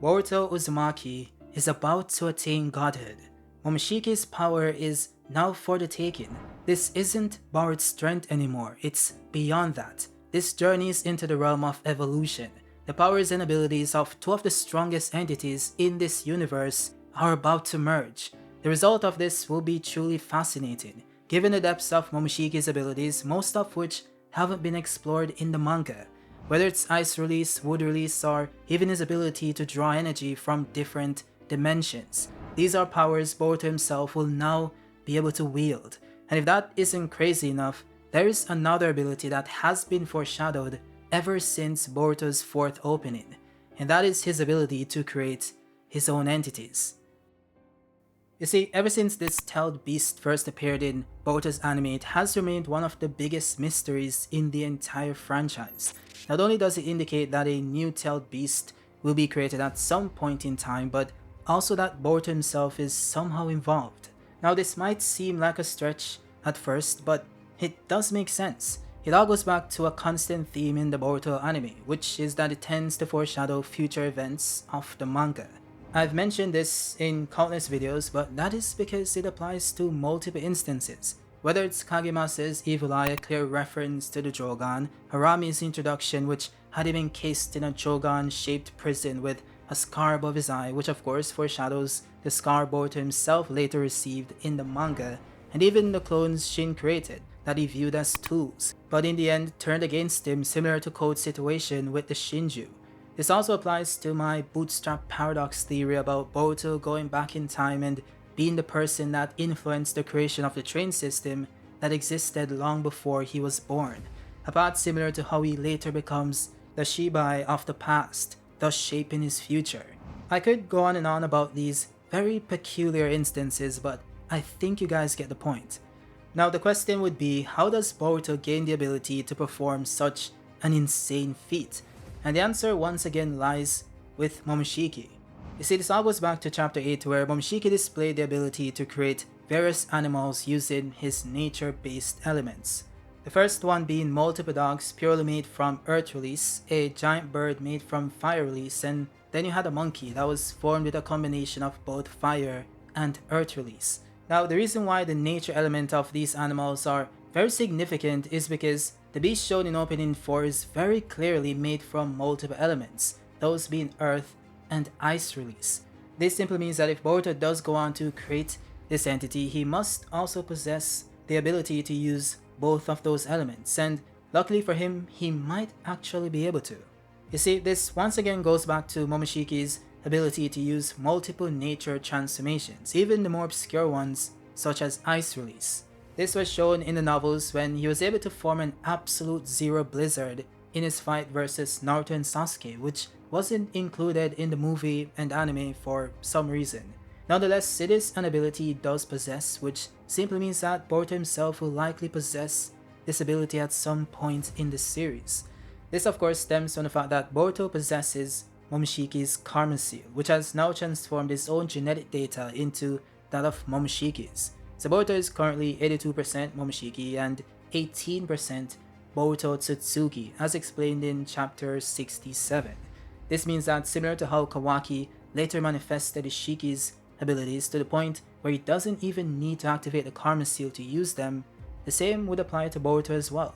Boruto Uzumaki is about to attain godhood. Momoshiki's power is now for the taking. This isn't borrowed strength anymore, it's beyond that. This journeys into the realm of evolution. The powers and abilities of two of the strongest entities in this universe are about to merge. The result of this will be truly fascinating, given the depths of Momoshiki's abilities, most of which haven't been explored in the manga. Whether it's ice release, wood release, or even his ability to draw energy from different dimensions. These are powers Boruto himself will now be able to wield. And if that isn't crazy enough, there is another ability that has been foreshadowed ever since Boruto's fourth opening, and that is his ability to create his own entities. You see, ever since this tailed beast first appeared in Boruto's anime, it has remained one of the biggest mysteries in the entire franchise. Not only does it indicate that a new tailed beast will be created at some point in time, but also that Boruto himself is somehow involved. Now this might seem like a stretch at first, but it does make sense. It all goes back to a constant theme in the Boruto anime, which is that it tends to foreshadow future events of the manga. I've mentioned this in countless videos, but that is because it applies to multiple instances. Whether it's Kagemasa's evil eye, a clear reference to the Jogan, Harami's introduction which had him encased in a Jogan-shaped prison with a scar above his eye, which of course foreshadows the scar Boruto himself later received in the manga, and even the clones Shin created, that he viewed as tools, but in the end turned against him, similar to Code's situation with the Shinju. This also applies to my bootstrap paradox theory about Boruto going back in time and being the person that influenced the creation of the train system that existed long before he was born, a path similar to how he later becomes the Shibai of the past, thus shaping his future. I could go on and on about these very peculiar instances, but I think you guys get the point. Now the question would be, how does Boruto gain the ability to perform such an insane feat? And the answer once again lies with Momoshiki. You see, this all goes back to chapter 8 where Momoshiki displayed the ability to create various animals using his nature-based elements. The first one being multiple dogs purely made from earth release, a giant bird made from fire release, and then you had a monkey that was formed with a combination of both fire and earth release. Now the reason why the nature element of these animals are very significant is because the beast shown in opening 4 is very clearly made from multiple elements, those being earth and ice release. This simply means that if Boruto does go on to create this entity, he must also possess the ability to use both of those elements, and luckily for him, he might actually be able to. You see, this once again goes back to Momoshiki's ability to use multiple nature transformations, even the more obscure ones such as ice release. This was shown in the novels when he was able to form an absolute zero blizzard in his fight versus Naruto and Sasuke, which wasn't included in the movie and anime for some reason. Nonetheless, it is an ability he does possess, which simply means that Boruto himself will likely possess this ability at some point in the series. This of course stems from the fact that Boruto possesses Momoshiki's Karma Seal, which has now transformed his own genetic data into that of Momoshiki's. So Boruto is currently 82% Momoshiki and 18% Boruto Otsutsuki, as explained in chapter 67. This means that similar to how Kawaki later manifested Ishiki's abilities to the point where he doesn't even need to activate the Karma Seal to use them, the same would apply to Boruto as well.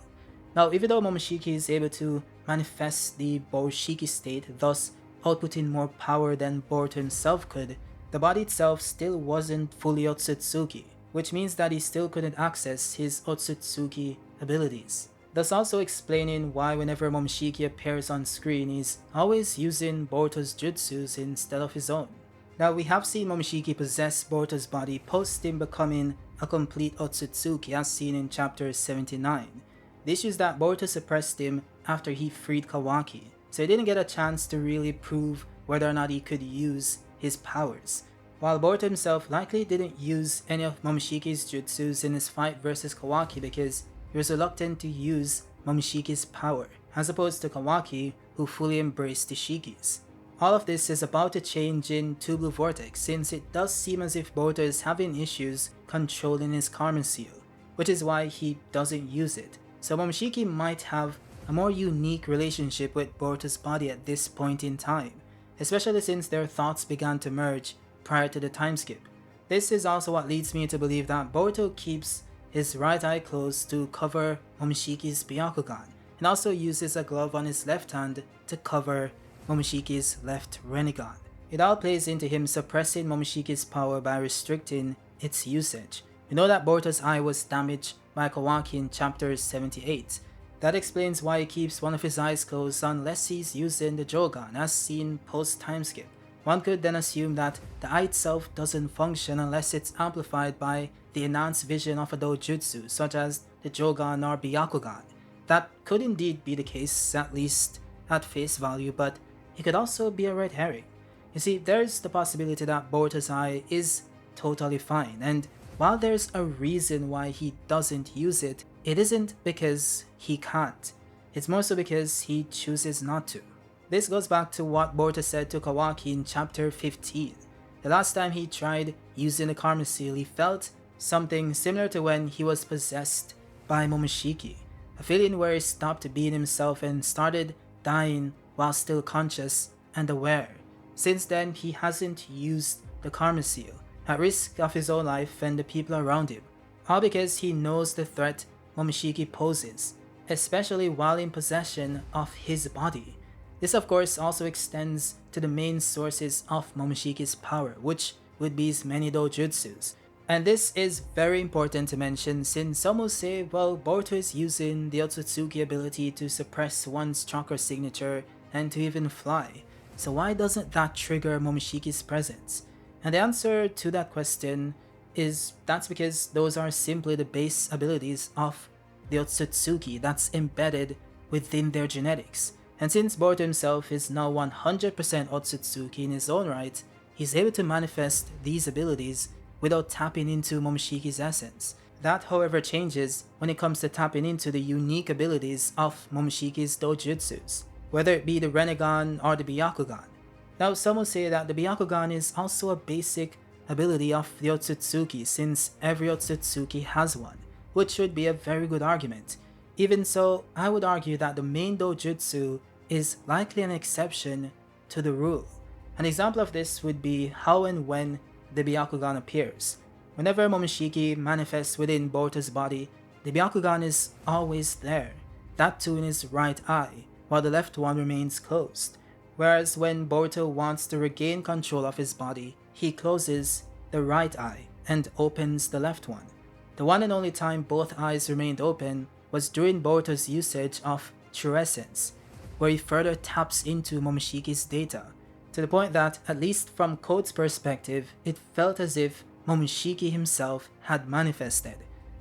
Now, even though Momoshiki is able to manifest the Borushiki state, thus outputting more power than Boruto himself could, the body itself still wasn't fully Otsutsuki, which means that he still couldn't access his Otsutsuki abilities. Thus also explaining why whenever Momoshiki appears on screen, he's always using Boruto's jutsus instead of his own. Now we have seen Momoshiki possess Boruto's body post him becoming a complete Otsutsuki as seen in chapter 79. The issue is that Boruto suppressed him after he freed Kawaki, so he didn't get a chance to really prove whether or not he could use his powers. While Boruto himself likely didn't use any of Momoshiki's jutsus in his fight versus Kawaki because he was reluctant to use Momoshiki's power, as opposed to Kawaki, who fully embraced Ishiki's. All of this is about to change in Two Blue Vortex, since it does seem as if Boruto is having issues controlling his Karma Seal, which is why he doesn't use it. So Momoshiki might have a more unique relationship with Boruto's body at this point in time. especially since their thoughts began to merge prior to the time skip. This is also what leads me to believe that Boruto keeps his right eye closed to cover Momoshiki's Byakugan, and also uses a glove on his left hand to cover Momoshiki's left Rinnegan. It all plays into him suppressing Momoshiki's power by restricting its usage. We know that Boruto's eye was damaged by Kawaki in chapter 78. That explains why he keeps one of his eyes closed unless he's using the Jogan, as seen post timeskip. One could then assume that the eye itself doesn't function unless it's amplified by the enhanced vision of a Dojutsu, such as the Jogan or Byakugan. That could indeed be the case, at least at face value, but it could also be a red herring. You see, there's the possibility that Boruto's eye is totally fine, and while there's a reason why he doesn't use it, it isn't because he can't. It's more so because he chooses not to. This goes back to what Boruto said to Kawaki in chapter 15. The last time he tried using the Karma Seal, he felt something similar to when he was possessed by Momoshiki, a feeling where he stopped being himself and started dying while still conscious and aware. Since then, he hasn't used the Karma Seal, at risk of his own life and the people around him, all because he knows the threat Momoshiki poses, especially while in possession of his body. This of course also extends to the main sources of Momoshiki's power, which would be his many dojutsus. And this is very important to mention since some will say, well, Boruto is using the Otsutsuki ability to suppress one's chakra signature and to even fly, so why doesn't that trigger Momoshiki's presence? And the answer to that question is that's because those are simply the base abilities of the Otsutsuki that's embedded within their genetics. And since Boruto himself is now 100% Otsutsuki in his own right, he's able to manifest these abilities without tapping into Momoshiki's essence. That however changes when it comes to tapping into the unique abilities of Momoshiki's dojutsus, whether it be the Rinnegan or the Byakugan. Now some will say that the Byakugan is also a basic ability of the Otsutsuki since every Otsutsuki has one, which would be a very good argument. Even so, I would argue that the main dojutsu is likely an exception to the rule. An example of this would be how and when the Byakugan appears. Whenever Momoshiki manifests within Boruto's body, the Byakugan is always there, that too in his right eye, while the left one remains closed. Whereas when Boruto wants to regain control of his body, he closes the right eye and opens the left one. The one and only time both eyes remained open was during Boruto's usage of True Essence, where he further taps into Momoshiki's data, to the point that, at least from Code's perspective, it felt as if Momoshiki himself had manifested.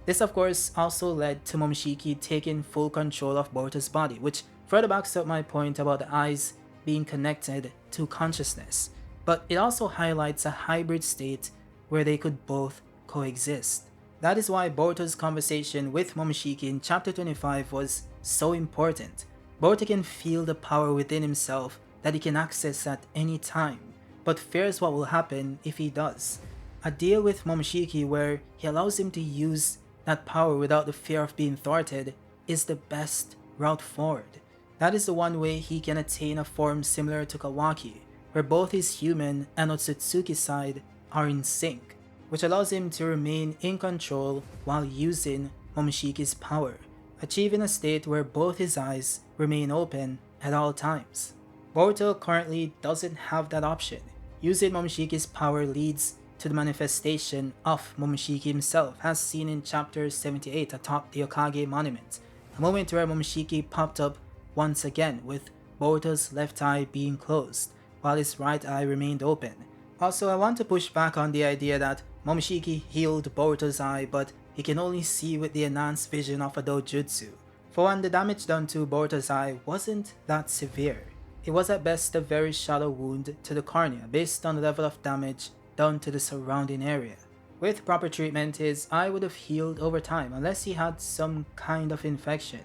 This of course also led to Momoshiki taking full control of Boruto's body, which further backs up my point about the eyes being connected to consciousness, but it also highlights a hybrid state where they could both coexist. That is why Boruto's conversation with Momoshiki in chapter 25 was so important. Boruto can feel the power within himself that he can access at any time, but fears what will happen if he does. A deal with Momoshiki where he allows him to use that power without the fear of being thwarted is the best route forward. That is the one way he can attain a form similar to Kawaki, where both his human and Otsutsuki side are in sync, which allows him to remain in control while using Momoshiki's power, achieving a state where both his eyes remain open at all times. Boruto currently doesn't have that option. Using Momoshiki's power leads to the manifestation of Momoshiki himself, as seen in chapter 78 atop the Okage monument, a moment where Momoshiki popped up once again with Boruto's left eye being closed, while his right eye remained open. Also, I want to push back on the idea that Momoshiki healed Boruto's eye, but he can only see with the enhanced vision of a dojutsu. For one, the damage done to Boruto's eye wasn't that severe. It was at best a very shallow wound to the cornea based on the level of damage done to the surrounding area. With proper treatment, his eye would have healed over time unless he had some kind of infection.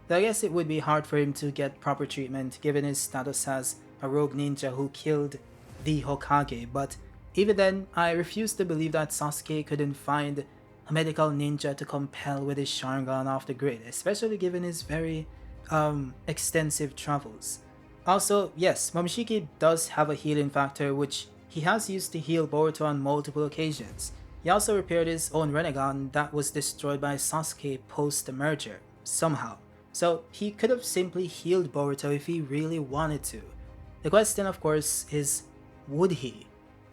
Though I guess it would be hard for him to get proper treatment given his status as a rogue ninja who killed the Hokage, but even then, I refuse to believe that Sasuke couldn't find a medical ninja to compel with his Sharingan off the grid, especially given his very extensive travels. Also, yes, Momoshiki does have a healing factor which he has used to heal Boruto on multiple occasions. He also repaired his own Renegon that was destroyed by Sasuke post the merger, somehow. So he could have simply healed Boruto if he really wanted to. The question of course is, would he?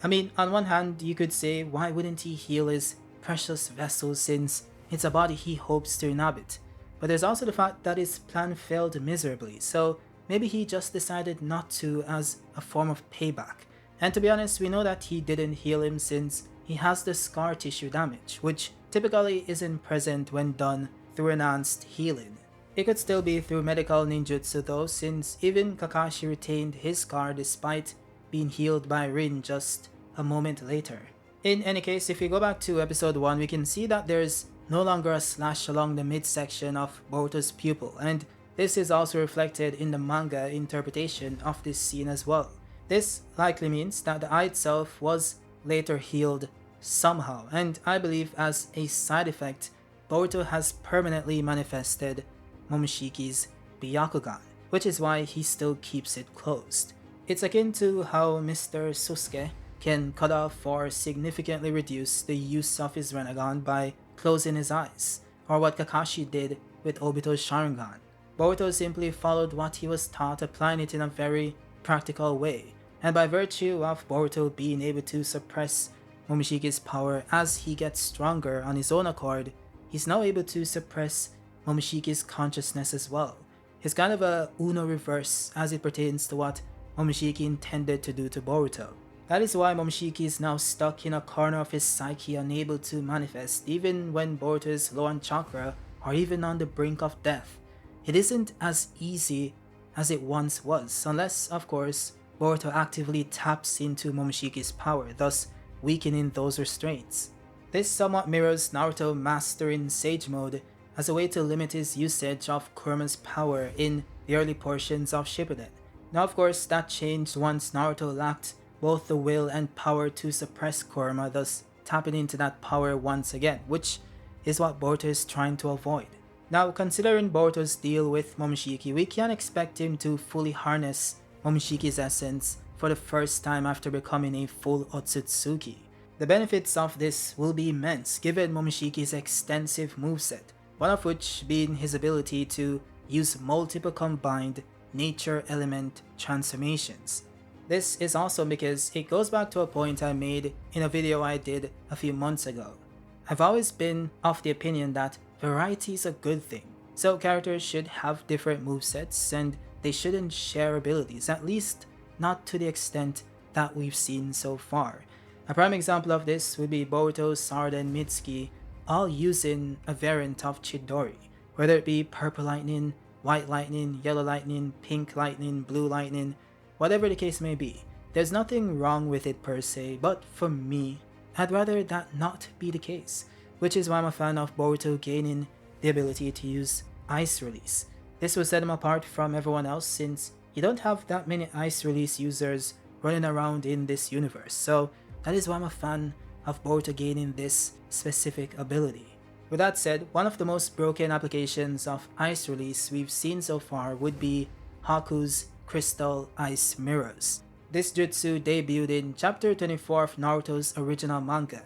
I mean, on one hand you could say why wouldn't he heal his precious vessel since it's a body he hopes to inhabit. But there's also the fact that his plan failed miserably, so maybe he just decided not to as a form of payback. And to be honest, we know that he didn't heal him since he has the scar tissue damage, which typically isn't present when done through enhanced healing. It could still be through medical ninjutsu though, since even Kakashi retained his scar despite being healed by Rin just a moment later. In any case, if we go back to episode 1, we can see that there's no longer a slash along the midsection of Boruto's pupil, and this is also reflected in the manga interpretation of this scene as well. This likely means that the eye itself was later healed somehow, and I believe as a side effect, Boruto has permanently manifested Momoshiki's Byakugan, which is why he still keeps it closed. It's akin to how Mr. Susuke can cut off or significantly reduce the use of his Renegon by closing his eyes, or what Kakashi did with Obito's Sharingan. Boruto simply followed what he was taught, applying it in a very practical way, and by virtue of Boruto being able to suppress Momoshiki's power as he gets stronger on his own accord, he's now able to suppress Momoshiki's consciousness as well. It's kind of a Uno reverse as it pertains to what Momoshiki intended to do to Boruto. That is why Momoshiki is now stuck in a corner of his psyche, unable to manifest even when Boruto is low on chakra or even on the brink of death. It isn't as easy as it once was, unless of course Boruto actively taps into Momoshiki's power, thus weakening those restraints. This somewhat mirrors Naruto mastering Sage Mode as a way to limit his usage of Kurama's power in the early portions of Shippuden. Now of course that changed once Naruto lacked both the will and power to suppress Kurama, thus tapping into that power once again, which is what Boruto is trying to avoid. Now considering Boruto's deal with Momoshiki, we can't expect him to fully harness Momoshiki's essence for the first time after becoming a full Otsutsuki. The benefits of this will be immense given Momoshiki's extensive moveset, one of which being his ability to use multiple combined nature element transformations. This is awesome because it goes back to a point I made in a video I did a few months ago. I've always been of the opinion that variety is a good thing, so characters should have different movesets and they shouldn't share abilities, at least not to the extent that we've seen so far. A prime example of this would be Boruto, Sarada, and Mitsuki all using a variant of Chidori, whether it be purple lightning, white lightning, yellow lightning, pink lightning, blue lightning, whatever the case may be. There's nothing wrong with it per se, but for me, I'd rather that not be the case, which is why I'm a fan of Boruto gaining the ability to use Ice Release. This will set him apart from everyone else since you don't have that many Ice Release users running around in this universe, so that is why I'm a fan of Boruto gaining this specific ability. With that said, one of the most broken applications of Ice Release we've seen so far would be Haku's Crystal Ice Mirrors. This jutsu debuted in chapter 24 of Naruto's original manga,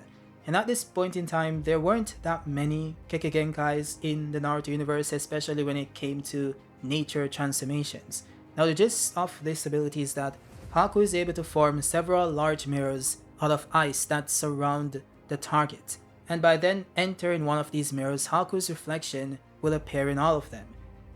and at this point in time there weren't that many Kekkei in the Naruto universe, especially when it came to nature transformations. Now the gist of this ability is that Haku is able to form several large mirrors out of ice that surround the target, and by then entering one of these mirrors, Haku's reflection will appear in all of them.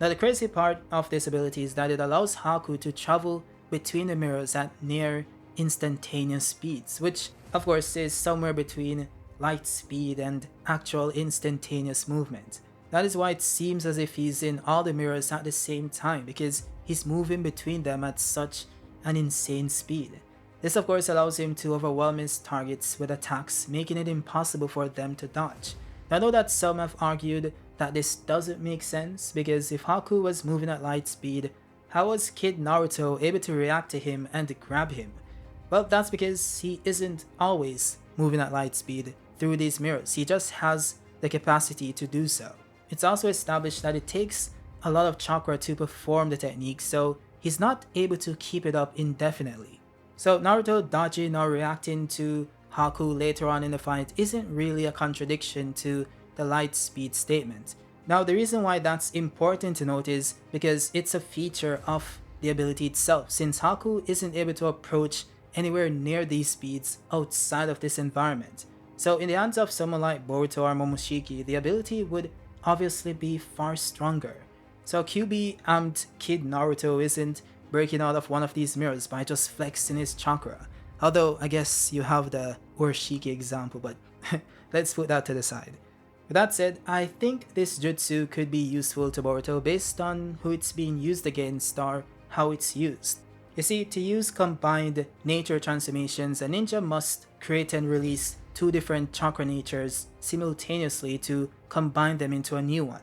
Now the crazy part of this ability is that it allows Haku to travel between the mirrors at near instantaneous speeds, which of course is somewhere between light speed and actual instantaneous movement. That is why it seems as if he's in all the mirrors at the same time, because he's moving between them at such an insane speed. This of course allows him to overwhelm his targets with attacks, making it impossible for them to dodge. Now, I know that some have argued that this doesn't make sense, because if Haku was moving at light speed, how was Kid Naruto able to react to him and grab him? Well, that's because he isn't always moving at light speed through these mirrors, he just has the capacity to do so. It's also established that it takes a lot of chakra to perform the technique, so he's not able to keep it up indefinitely. So Naruto dodging or reacting to Haku later on in the fight isn't really a contradiction to the light speed statement. Now the reason why that's important to note is because it's a feature of the ability itself, since Haku isn't able to approach anywhere near these speeds outside of this environment. So in the hands of someone like Boruto or Momoshiki, the ability would obviously be far stronger. So QB amped Kid Naruto isn't breaking out of one of these mirrors by just flexing his chakra. Although I guess you have the Urashiki example, but let's put that to the side. With that said, I think this jutsu could be useful to Boruto based on who it's being used against or how it's used. You see, to use combined nature transformations, a ninja must create and release two different chakra natures simultaneously to combine them into a new one.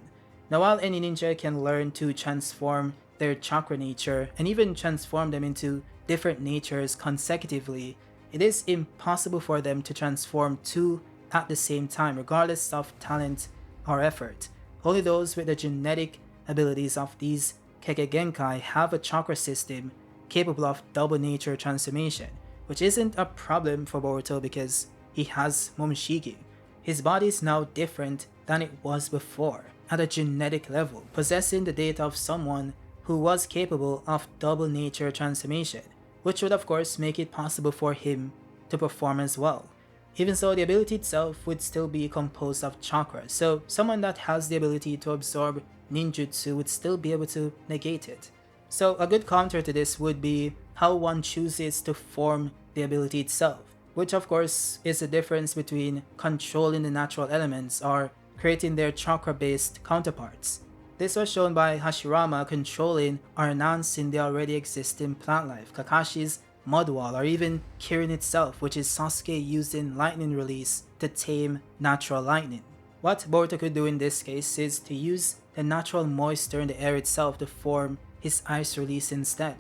Now while any ninja can learn to transform their chakra nature and even transform them into different natures consecutively, it is impossible for them to transform two at the same time regardless of talent or effort. Only those with the genetic abilities of these Kekkei have a chakra system capable of double nature transformation, which isn't a problem for Boruto because he has Momoshiki. His body is now different than it was before at a genetic level, possessing the data of someone who was capable of double nature transformation, which would of course make it possible for him to perform as well. Even so, the ability itself would still be composed of chakra, so someone that has the ability to absorb ninjutsu would still be able to negate it. So a good counter to this would be how one chooses to form the ability itself, which of course is the difference between controlling the natural elements or creating their chakra-based counterparts. This was shown by Hashirama controlling or enhancing the already existing plant life, Kakashi's mud wall, or even Kirin itself, which is Sasuke using lightning release to tame natural lightning. What Boruto could do in this case is to use the natural moisture in the air itself to form his ice release instead.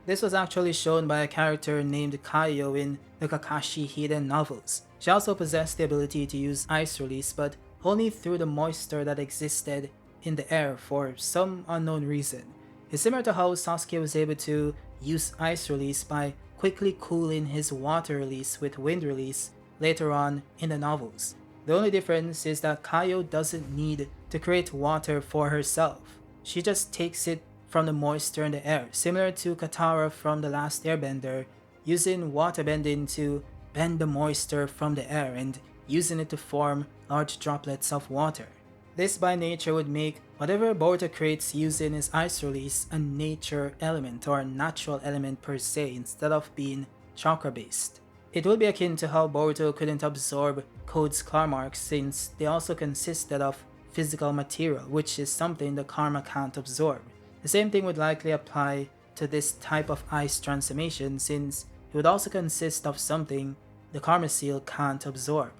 This was actually shown by a character named Kaio in the Kakashi Hidden novels. She also possessed the ability to use ice release, but only through the moisture that existed in the air for some unknown reason. It's similar to how Sasuke was able to use ice release by quickly cooling his water release with wind release later on in the novels. The only difference is that Kaio doesn't need to create water for herself. She just takes it from the moisture in the air, similar to Katara from The Last Airbender, using water bending to bend the moisture from the air and using it to form large droplets of water. This by nature would make whatever Boruto creates using his ice release a nature element or a natural element per se instead of being chakra based. It would be akin to how Boruto couldn't absorb Code's claw marks since they also consisted of physical material, which is something the karma can't absorb. The same thing would likely apply to this type of ice transformation since it would also consist of something the karma seal can't absorb.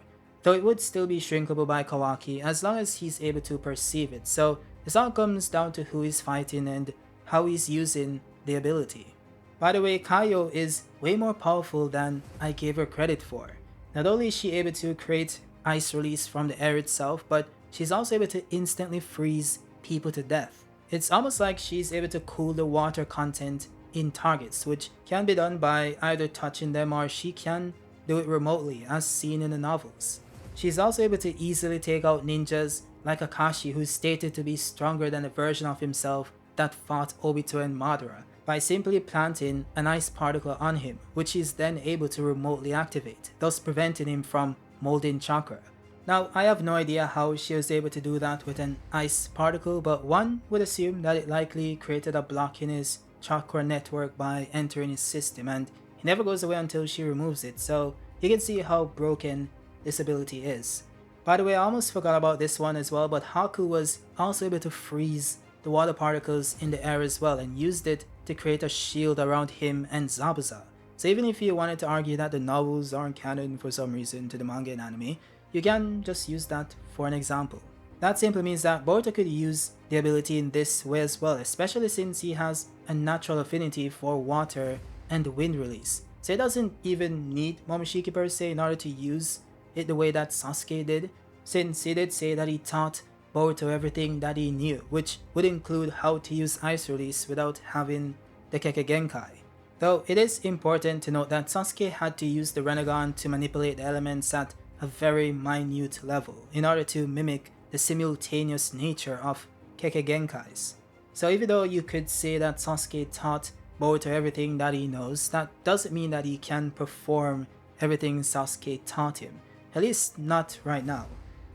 Though it would still be shrinkable by Kawaki as long as he's able to perceive it, so this all comes down to who he's fighting and how he's using the ability. By the way, Kaio is way more powerful than I gave her credit for. Not only is she able to create ice release from the air itself, but she's also able to instantly freeze people to death. It's almost like she's able to cool the water content in targets, which can be done by either touching them or she can do it remotely as seen in the novels. She's also able to easily take out ninjas like Akashi, who's stated to be stronger than a version of himself that fought Obito and Madara, by simply planting an ice particle on him, which is then able to remotely activate, thus preventing him from molding chakra. Now, I have no idea how she was able to do that with an ice particle, but one would assume that it likely created a block in his chakra network by entering his system, and it never goes away until she removes it, so you can see how broken this ability is. By the way, I almost forgot about this one as well, but Haku was also able to freeze the water particles in the air as well and used it to create a shield around him and Zabuza. So even if you wanted to argue that the novels aren't canon for some reason to the manga and anime, you can just use that for an example. That simply means that Boruto could use the ability in this way as well, especially since he has a natural affinity for water and wind release. So he doesn't even need Momoshiki per se in order to use it the way that Sasuke did, since he did say that he taught Boruto everything that he knew, which would include how to use ice release without having the Kekkei Genkai. Though it is important to note that Sasuke had to use the Rinnegan to manipulate the elements at a very minute level in order to mimic the simultaneous nature of Kekkei Genkais. So even though you could say that Sasuke taught Boruto everything that he knows, that doesn't mean that he can perform everything Sasuke taught him, at least not right now.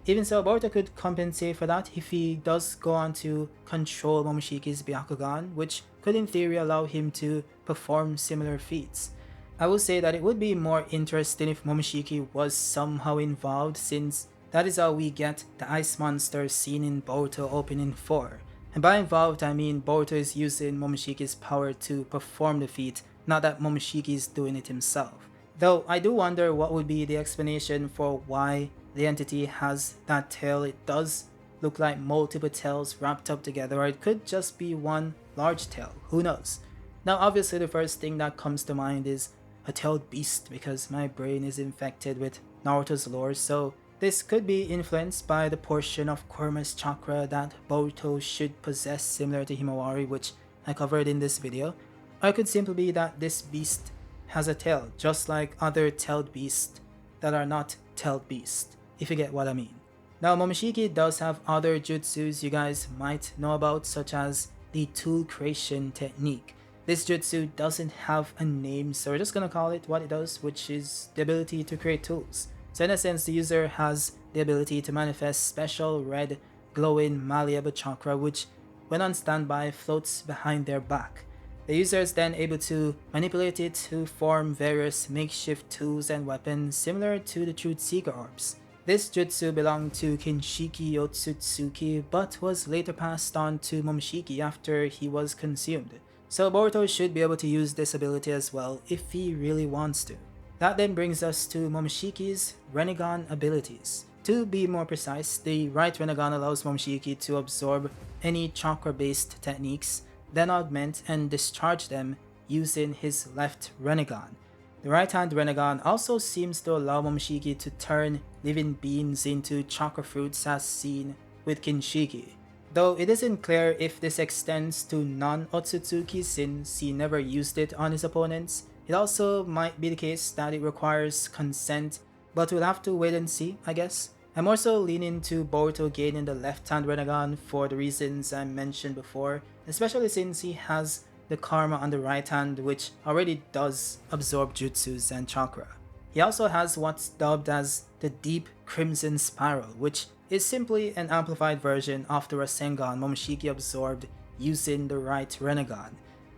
Even so, Boruto could compensate for that if he does go on to control Momoshiki's Byakugan, which could in theory allow him to perform similar feats. I will say that it would be more interesting if Momoshiki was somehow involved, since that is how we get the ice monster seen in Boruto Opening 4. And by involved, I mean Boruto is using Momoshiki's power to perform the feat, not that Momoshiki is doing it himself. Though I do wonder what would be the explanation for why the entity has that tail. It does look like multiple tails wrapped up together, or it could just be one large tail, who knows. Now obviously the first thing that comes to mind is a tailed beast, because my brain is infected with Naruto's lore, so this could be influenced by the portion of Kurama's chakra that Boruto should possess similar to Himawari, which I covered in this video, or it could simply be that this beast has a tail, just like other tailed beasts that are not tailed beasts, if you get what I mean. Now Momoshiki does have other jutsus you guys might know about, such as the tool creation technique. This jutsu doesn't have a name, so we're just gonna call it what it does, which is the ability to create tools. So in a sense, the user has the ability to manifest special red glowing malleable chakra, which when on standby floats behind their back. The user is then able to manipulate it to form various makeshift tools and weapons similar to the Truth Seeker orbs. This jutsu belonged to Kinshiki Otsutsuki, but was later passed on to Momoshiki after he was consumed. So Boruto should be able to use this ability as well if he really wants to. That then brings us to Momoshiki's Rinnegan abilities. To be more precise, the right Rinnegan allows Momoshiki to absorb any chakra-based techniques, then augment and discharge them using his left Rinnegan. The right-hand Rinnegan also seems to allow Momoshiki to turn living beings into chakra fruits as seen with Kinshiki. Though it isn't clear if this extends to non-Otsutsuki since he never used it on his opponents. It also might be the case that it requires consent, but we'll have to wait and see, I guess. I'm also leaning to Boruto gaining the left-hand Rinnegan for the reasons I mentioned before, especially since he has the karma on the right hand, which already does absorb jutsus and chakra. He also has what's dubbed as the Deep Crimson Spiral, which is simply an amplified version of the Rasengan Momoshiki absorbed using the right Rinnegan.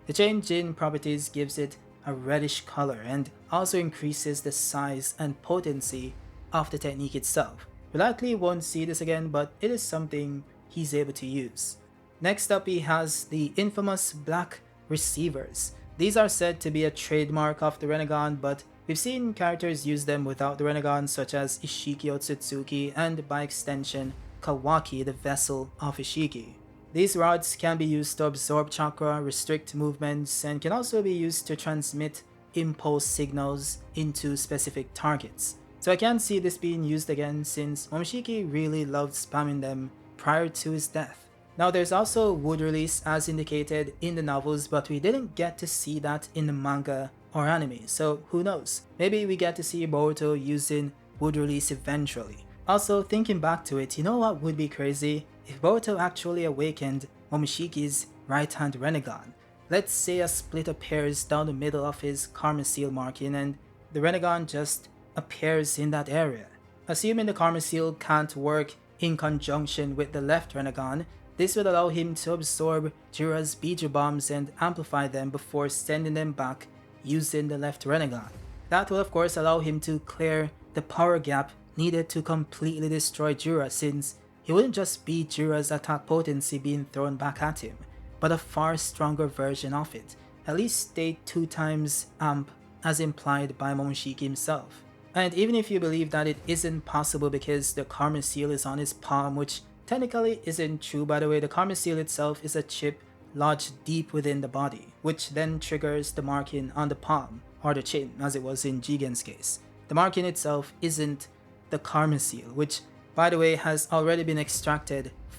The change in properties gives it a reddish color and also increases the size and potency of the technique itself. We likely won't see this again, but it is something he's able to use. Next up, he has the infamous black receivers. These are said to be a trademark of the Rinnegan, but we've seen characters use them without the Rinnegan, such as Ishiki Otsutsuki and by extension Kawaki, the vessel of Ishiki. These rods can be used to absorb chakra, restrict movements, and can also be used to transmit impulse signals into specific targets. So I can't see this being used again since Momoshiki really loved spamming them prior to his death. Now there's also wood release as indicated in the novels, but we didn't get to see that in the manga or anime, so who knows, maybe we get to see Boruto using wood release eventually. Also, thinking back to it, you know what would be crazy? If Boruto actually awakened Momoshiki's right-hand Rinnegan. Let's say a split appears down the middle of his Karma Seal marking and the Rinnegan just appears in that area. Assuming the Karma Seal can't work in conjunction with the left Rinnegan, this would allow him to absorb Jira's Biju bombs and amplify them before sending them back using the left Rinnegan. That will of course allow him to clear the power gap needed to completely destroy Jira, since he wouldn't just be Jira's attack potency being thrown back at him, but a far stronger version of it, at least stay 2 times amp as implied by Momoshiki himself. And even if you believe that it isn't possible because the Karma Seal is on his palm, which technically isn't true by the way, the Karma Seal itself is a chip lodged deep within the body, which then triggers the marking on the palm, or the chin as it was in Jigen's case. The marking itself isn't the Karma Seal, which by the way, has already been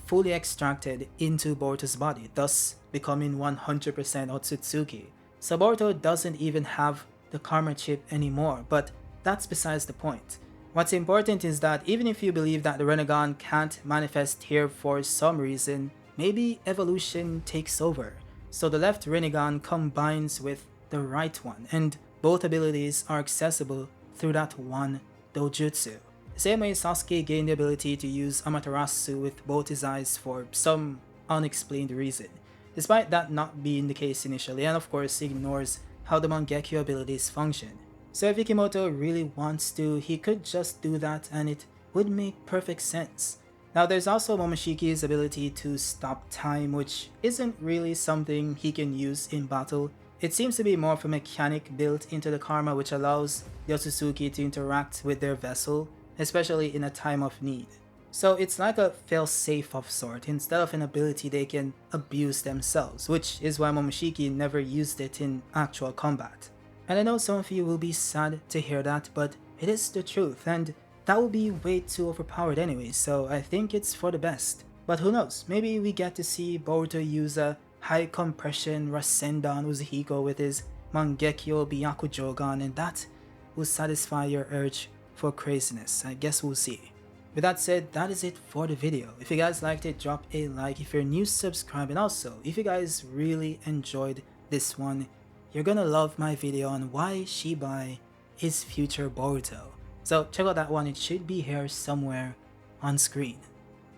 fully extracted into Boruto's body, thus becoming 100% Otsutsuki. So Boruto doesn't even have the karma chip anymore, but that's besides the point. What's important is that even if you believe that the Rinnegan can't manifest here for some reason, maybe evolution takes over. So the left Rinnegan combines with the right one, and both abilities are accessible through that one Dojutsu. The same way Sasuke gained the ability to use Amaterasu with both his eyes for some unexplained reason, despite that not being the case initially, and of course ignores how the Mangekyo abilities function. So if Ikimoto really wants to, he could just do that and it would make perfect sense. Now there's also Momoshiki's ability to stop time, which isn't really something he can use in battle. It seems to be more of a mechanic built into the karma which allows the Otsutsuki to interact with their vessel, especially in a time of need. So it's like a fail-safe of sort, instead of an ability they can abuse themselves, which is why Momoshiki never used it in actual combat. And I know some of you will be sad to hear that, but it is the truth, and that will be way too overpowered anyway, so I think it's for the best. But who knows, maybe we get to see Boruto use a high compression Rasendan Uzuhiko with his Mangekyo Byakujogan, and that will satisfy your urge for craziness. I guess we'll see. With that said, that is it for the video. If you guys liked it, drop a like. If you're new, subscribe, and also, if you guys really enjoyed this one, you're gonna love my video on why Shibai is future Boruto. So check out that one, it should be here somewhere on screen.